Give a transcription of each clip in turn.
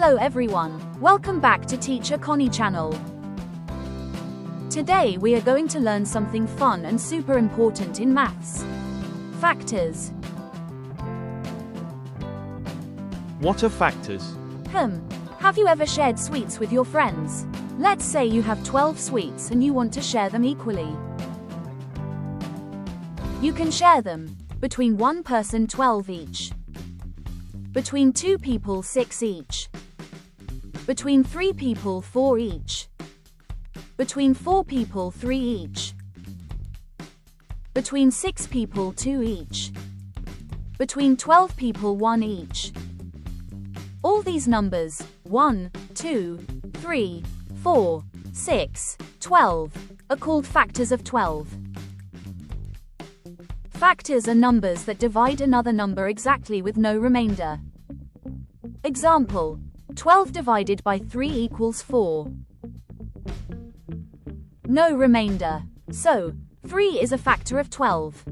Hello everyone, welcome back to Teacher Connie channel. Today we are going to learn something fun and super important in maths. Factors. What are factors? Have you ever shared sweets with your friends? Let's say you have 12 sweets and you want to share them equally. You can share them between one person 12 each, between two people 6 each, between 3 people 4 each, between 4 people 3 each, between 6 people 2 each, between 12 people 1 each. All these numbers, 1, 2, 3, 4, 6, 12, are called factors of 12. Factors are numbers that divide another number exactly with no remainder. Example, 12 divided by 3 equals 4. No remainder. So, 3 is a factor of 12.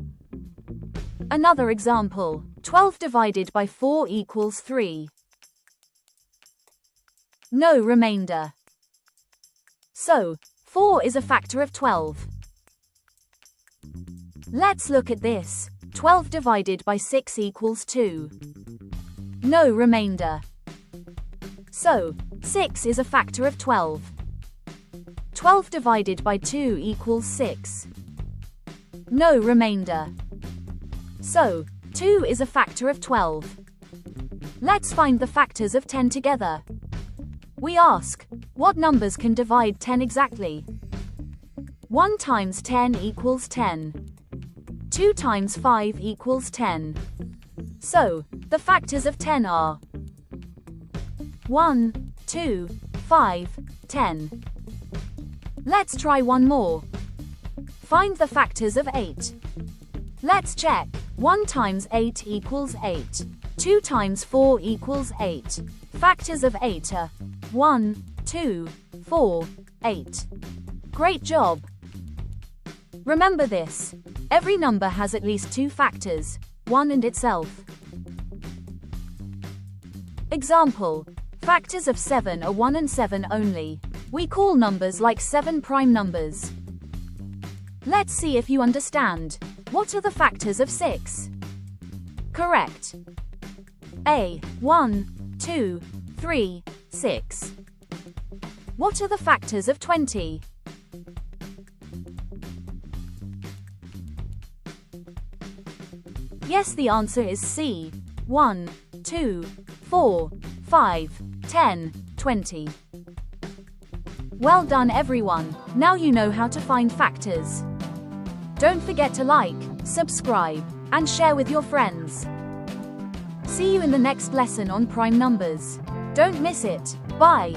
Another example, 12 divided by 4 equals 3. No remainder. So, 4 is a factor of 12. Let's look at this. 12 divided by 6 equals 2. No remainder. So, 6 is a factor of 12. 12 divided by 2 equals 6. No remainder. So, 2 is a factor of 12. Let's find the factors of 10 together. We ask, what numbers can divide 10 exactly? 1 times 10 equals 10. 2 times 5 equals 10. So, the factors of 10 are 1, 2, 5, 10. Let's try one more. Find the factors of 8. Let's check. 1 times 8 equals 8. 2 times 4 equals 8. Factors of 8 are 1, 2, 4, 8. Great job! Remember this. Every number has at least 2 factors, 1 and itself. Example, factors of 7 are 1 and 7 only. We call numbers like 7 prime numbers. Let's see if you understand. What are the factors of 6? Correct. A, 1, 2, 3, 6. What are the factors of 20? Yes, the answer is C. 1, 2, 4, 5, 10, 20. Well done everyone, now you know how to find factors. Don't forget to like, subscribe, and share with your friends. See you in the next lesson on prime numbers. Don't miss it. Bye.